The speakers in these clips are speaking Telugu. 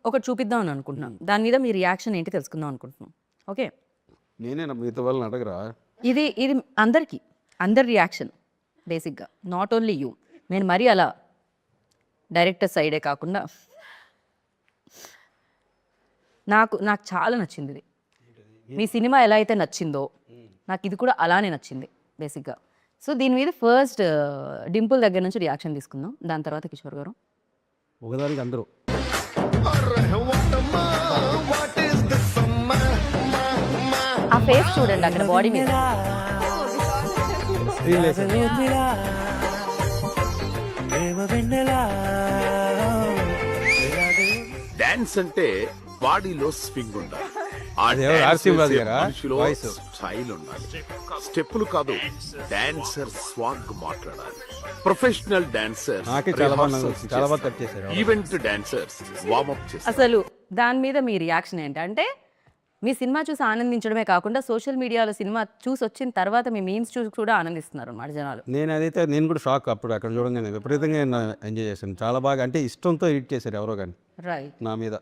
ఒకటి చూపిద్దాం అని అనుకుంటున్నాం. దాని మీద మీ రియాక్షన్ ఏంటి తెలుసుకుందాం అనుకుంటున్నాం. ఓకే, నేనేనా మిగతా వాళ్ళని అడగరా? ఇది ఇది అందరి రియాక్షన్ బేసిక్గా, నాట్ ఓన్లీ యూ. నేను మరీ అలా డైరెక్టర్ సైడే కాకుండా నాకు చాలా నచ్చింది ఇది. మీ సినిమా ఎలా అయితే నచ్చిందో నాకు ఇది కూడా అలానే నచ్చింది బేసిక్గా. సో దీని మీద ఫస్ట్ డింపుల్ దగ్గర నుంచి రియాక్షన్ తీసుకుందాం, దాని తర్వాత కిషోర్ గారు. ఒకదానికి అందరూ ఆ ఫేస్ చూడండి అక్కడ బాడీ మీద. డాన్స్ అంటే బాడీలో స్వింగ్ ఉండాలి, ఆ అదే డాన్స్ ఆర్సీవాద్ చేసే గారా? మనిషిలో వాయిస్. స్టైల్ ఉండాలి. స్టెప్పులు కాదు, డాన్సర్ స్వాగ్ మాట్లాడాలి. ప్రొఫెషనల్ డాన్సర్ నాకే చాలా బాగా కట్ చేశారు. ఈవెంట్ డాన్సర్స్ వార్మ్ అప్ చేస్తారు. అసలు దాని మీద మీ రియాక్షన్ ఏంటంటే, మీ సినిమా చూసి ఆనందించడమే కాకుండా సోషల్ మీడియాలో సినిమా చూసి వచ్చిన తర్వాత మీ మీమ్స్ చూసి కూడా ఆనందిస్తున్నారు అన్నమాట జనాలు. నేను కూడా షాక్ అప్పుడు అక్కడ చూడంగానే విపరీతంగా ఎంజాయ్ చేశాను. చాలా బాగా, అంటే ఇష్టంతో ఎడిట్ చేశారు ఎవరో కానీ రైట్. నా మీద.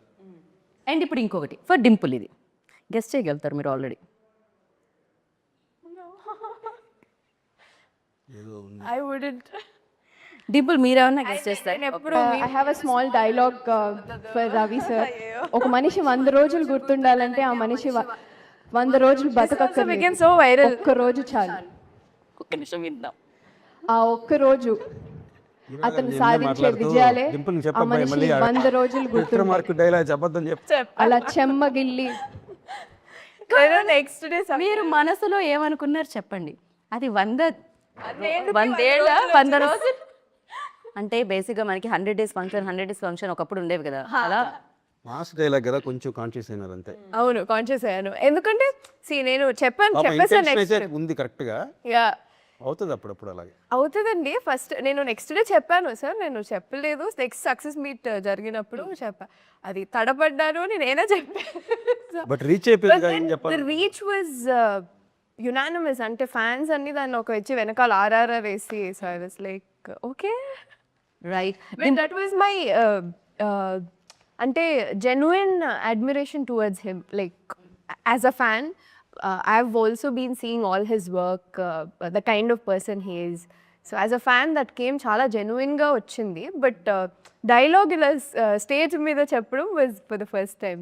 అండ్ ఇప్పుడు ఇంకొకటి ఫర్ డింపుల్, ఇది గెస్ట్ చేయగలుగుతారు మీరు ఆల్రెడీ. I wouldn't. డింపుల్ మీరేమన్నా గెస్ట్ చేస్తారు? I have a small dialogue for Ravi sir. ఒక మనిషి 100 రోజులు గుర్తుండాలంటే ఆ మనిషి 100 రోజులు బతకక్కర్లేదు. so viral. ఒక్క రోజు చాలు. ఒక్క నిమిషం విందాం. ఆ ఒక్క రోజు అతను సాధించే విజయాలే ఆ మనిషి 100 రోజులు గుర్తుంటాయి. మార్కు డైలాగ్ అబద్ధం చెప్తా. అలా చెమ్మగిల్లి నెక్స్ట్ డే మీరు మనసులో ఏమనుకున్నారు చెప్పండి. అది 100 ఏళ్ళ 100 రోజులు అంటే బేసిక్గా మనకి 100 days ఫంక్షన్ ఒకప్పుడు ఉండేవి కదా, అలా మాస్ డైలాగ్ కదా, కొంచెం కాన్షియస్ అయినారు అంతే. అవును కాన్షియస్ అయ్యాను. ఎందుకంటే నేను చెప్పేసాను అయితే ఉంది కరెక్ట్ గా యా అవుతుంది అప్పుడప్పుడు అలాగే అవుతుందండి. ఫస్ట్ నేను నెక్స్ట్ డే చెప్పాను సార్, నేను చెప్పలేదు. నెక్స్ట్ సక్సెస్ మీట్ జరిగినప్పుడు చెప్పా, అది తడబడ్డాను నేనేనా చెప్పాను. బట్ రీచ్ అయిపోయింది ఏం చెప్పాలి. రీచ్ వాజ్ యునానిమస్, అంటే ఫ్యాన్స్ అన్ని దాన్ని ఒక వచ్చి వెనకాల ఆర్ఆర్ఆర్ వేసి, so I was like okay right. That was my అంటే genuine admiration towards him. Like as a fan I have also been seeing all his work, the kind of person he is. So as a fan that came చాలా జెన్యున్గా వచ్చింది. బట్ డైలాగ్ ఇలా స్టేజ్ మీద చెప్పడం was for the first time.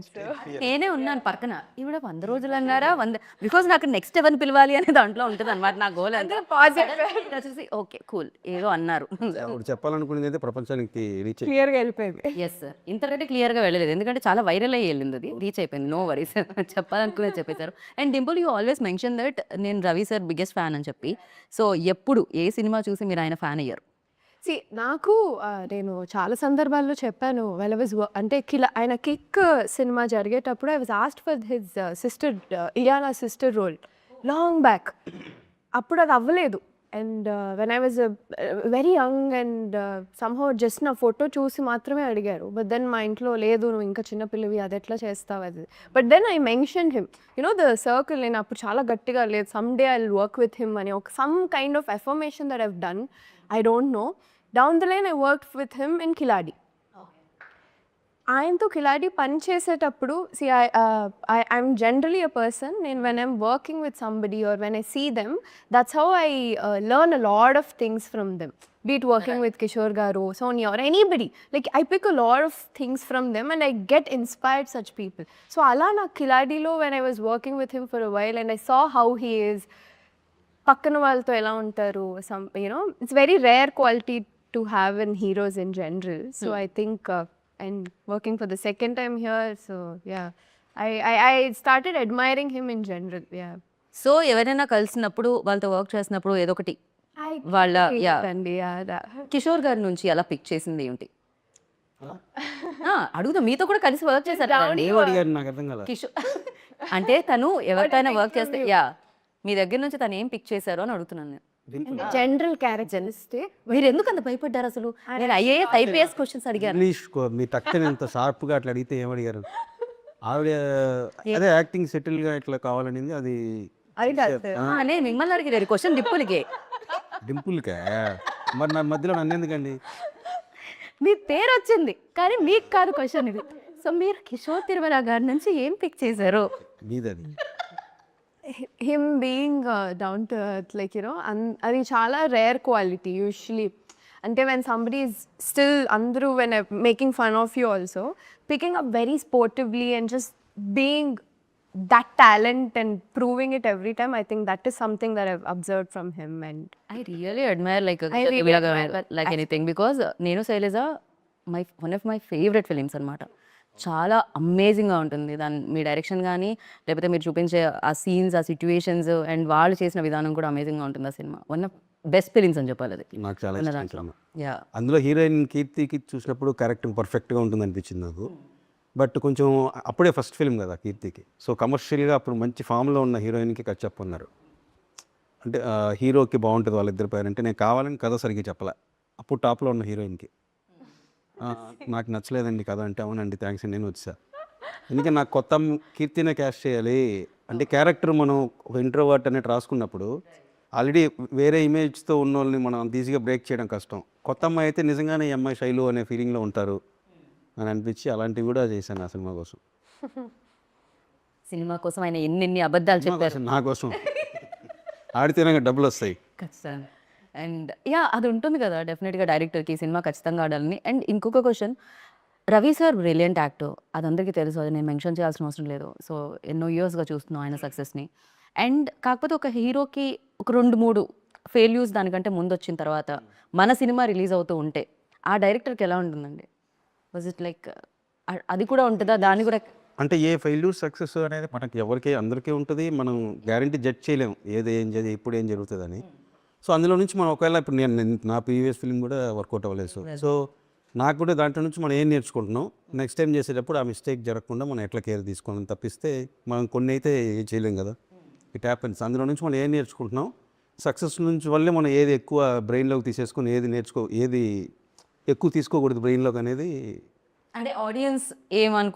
నేనే ఉన్నాను పక్కన, ఈవిడ 100 రోజులు అన్నారా, 100 బికాజ్ నాకు నెక్స్ట్ ఎవరిని పిలవాలి అనే దాంట్లో ఉంటుంది అనమాట నా గోల్. అంతే పాజిటివ్. ఓకే కూల్, ఏదో అన్నారు. ఇప్పుడు చెప్పాలనుకునేది అయితే ప్రపంచానికి రీచ్ క్లియర్గా వెళ్ళిపోయింది. ఎస్ సార్, ఇంతకంటే క్లియర్గా వెళ్ళలేదు, ఎందుకంటే చాలా వైరల్ అయ్యి వెళ్ళింది, అది రీచ్ అయిపోయింది. నో వరీస్, చెప్పాలనుకునేది చెప్పేశారు. And Dimple, you always mention that నేను రవి సార్ బిగ్గెస్ట్ ఫ్యాన్ అని చెప్పి. సో ఎప్పుడు ఏ సినిమా చూసి మీరు ఆయన ఫ్యాన్ అయ్యారు? నాకు నేను చాలా సందర్భాల్లో చెప్పాను, వెల్ వాజ్ అంటే ఆయన కిక్ సినిమా జరిగేటప్పుడు I was asked for his sister, Ileana sister role long back. అప్పుడు అది అవ్వలేదు. And when I was very young and somehow just నా ఫోటో చూసి మాత్రమే అడిగారు. బట్ దెన్ మా ఇంట్లో లేదు, నువ్వు ఇంకా చిన్నపిల్లవి, అది ఎట్లా చేస్తావు అది. But then I mention him, you know the circle. నేను అప్పుడు చాలా గట్టిగా లేదు, some day I will work with him అని ఒక some kind of affirmation that I've done. I don't know. Down the line I work with him in Khiladi. ఆయనతో కిలాడి పని చేసేటప్పుడు ఐఎమ్ జనరలీ అ పర్సన్, నేను when I'm working with somebody or when I see them, that's how I learn a lot of things from them. Be it working with Kishore Garu, Sonia or anybody. Like I pick a lot of things from them and I get inspired such people. So ala na Kiladi lo, when I was working with him for a while and I saw how he is, pakkana valto ela untaru, some, you know, it's very rare quality to have in heroes in general. So I think and working for the second time here, so yeah, I started admiring him in general. Yeah. So ఎవరైనా కలిసినప్పుడు వాళ్ళతో వర్క్ చేసినప్పుడు ఏదో ఒకటి వాళ్ళ కిషోర్ గారి నుంచి అలా పిక్ చేసింది ఏంటి అడుగుతా. మీతో కూడా కలిసి వర్క్ చేశారు కిషోర్ అంటే తను ఎవరికైనా వర్క్ చేస్తే మీ దగ్గర నుంచి తను ఏం పిక్ చేశారు అని అడుగుతున్నాను. General characteristic. మీరు ఎందుకు అంత భయపడ్డారు అసలు? నేను ఐఏఎస్ ఐపీఎస్ క్వశ్చన్స్ అడిగాను. ఇంగ్లీష్ మీ టక్కని ఎంత షార్ప్గా అట్లా అడిగితే ఏమడిగారు? ఆవిడ అదే యాక్టింగ్ సెటిల్గా ఇట్లా కావాలనింది. అది నేను మిమ్మల్ని అడిగారు క్వశ్చన్ డింపుల్కే. డింపుల్కే మరి నా మధ్యలో నన్ను ఎందుకండి? మీ పేరు వచ్చింది కానీ మీకు కాదు క్వశ్చన్ ఇది. సో మీరు కిషోర్ తిరుమల గారి నుంచి ఏం పిక్ చేశారు? మీదది him being down to earth, like you know, అది చాలా రేర్ క్వాలిటీ యూజువలీ. అంటే వెన్ సంబడి ఈజ్ స్టిల్ అందరూ when making fun of you also, picking up very sportively and just being that talent and proving it every time, I think that is something that I've observed from him. And I really admire really like anything because నేను Sailaja one of my favourite films అనమాట. చాలా అమేజింగ్గా ఉంటుంది దాని మీ డైరెక్షన్ కానీ లేకపోతే మీరు చూపించే ఆ సీన్స్, ఆ సిచ్యువేషన్స్ అండ్ వాళ్ళు చేసిన విధానం కూడా అమేజింగ్గా ఉంటుంది ఆ cinema. One of best films అని చెప్పాలి అది. నాకు చాలా ఉన్న ఇష్టం దాంట్లో. సినిమా. యా అందులో హీరోయిన్ కీర్తికి చూసినప్పుడు క్యారెక్టర్ పర్ఫెక్ట్గా ఉంటుంది అనిపించింది నాకు. బట్ కొంచెం అప్పుడే ఫస్ట్ ఫిల్మ్ కదా కీర్తికి, సో కమర్షియల్గా అప్పుడు మంచి ఫామ్లో ఉన్న హీరోయిన్కి కట్ చెప్పన్నారు. అంటే హీరోకి బాగుంటుంది వాళ్ళిద్దరి పేరు అంటే నేను కావాలని కథ సరిగ్గా చెప్పలే. అప్పుడు టాప్లో ఉన్న హీరోయిన్కి నాకు నచ్చలేదండి కథ అంటే, అవునండి థ్యాంక్స్ అండి నేను వచ్చా. ఎందుకంటే నాకు కొత్త కీర్తినే క్యాస్ట్ చేయాలి అంటే క్యారెక్టర్ మనం ఒక ఇంట్రోవర్ట్ అనేది రాసుకున్నప్పుడు ఆల్రెడీ వేరే ఇమేజ్తో ఉన్న వాళ్ళని మనం అంత ఈజీగా బ్రేక్ చేయడం కష్టం. కొత్త అమ్మాయి అయితే నిజంగానే ఈ అమ్మాయి శైలు అనే ఫీలింగ్లో ఉంటారు అని అనిపించి అలాంటివి కూడా చేశాను ఆ సినిమా కోసం. సినిమా కోసం ఆయన ఎన్ని అబద్ధాలు చెప్పారు. నా కోసం ఆడితేనే డబ్బులు వస్తాయి. ఖచ్చితంగా. అండ్ యా అది ఉంటుంది కదా డెఫినెట్గా డైరెక్టర్కి ఈ సినిమా ఖచ్చితంగా ఆడాలని. అండ్ ఇంకొక question, Ravi sir brilliant actor, అది అందరికీ తెలుసు, అది నేను మెన్షన్ చేయాల్సిన అవసరం లేదు. సో ఎన్నో ఇయర్స్గా చూస్తున్నాం ఆయన సక్సెస్ని. అండ్ కాకపోతే ఒక హీరోకి ఒక 2-3 ఫెయిల్యూర్స్ దానికంటే ముందు వచ్చిన తర్వాత మన సినిమా రిలీజ్ అవుతూ ఉంటే ఆ డైరెక్టర్కి ఎలా ఉంటుందండి? వాజ్ ఇట్ లైక్ అది కూడా ఉంటుందా? దాన్ని కూడా అంటే ఏ ఫెయిల్యూర్ సక్సెస్ అనేది మనకి ఎవరికి అందరికీ ఉంటుంది. మనం గ్యారంటీ జడ్జ్ చేయలేము ఇప్పుడు ఏం జరుగుతుందని. సో అందులో నుంచి మనం ఒకవేళ ఇప్పుడు నా ప్రీవియస్ ఫిల్మ్ కూడా వర్కౌట్ అవ్వలేదు. సో నాకు కూడా దాంట్లో నుంచి మనం ఏం నేర్చుకుంటున్నాం, నెక్స్ట్ టైం చేసేటప్పుడు ఆ మిస్టేక్ జరగకుండా మనం ఎట్లా కేర్ తీసుకోవాలని తప్పిస్తే మనం కొన్ని అయితే ఏం చేయలేం కదా. It happens. అందులో నుంచి మనం ఏం నేర్చుకుంటున్నాం, సక్సెస్ నుంచి వల్లే మనం ఏది ఎక్కువ బ్రెయిన్లోకి తీసేసుకొని ఏది ఎక్కువ తీసుకోకూడదు బ్రెయిన్లోకి అనేది అంటే ఆడియన్స్ ఏమనుకుంటున్నారు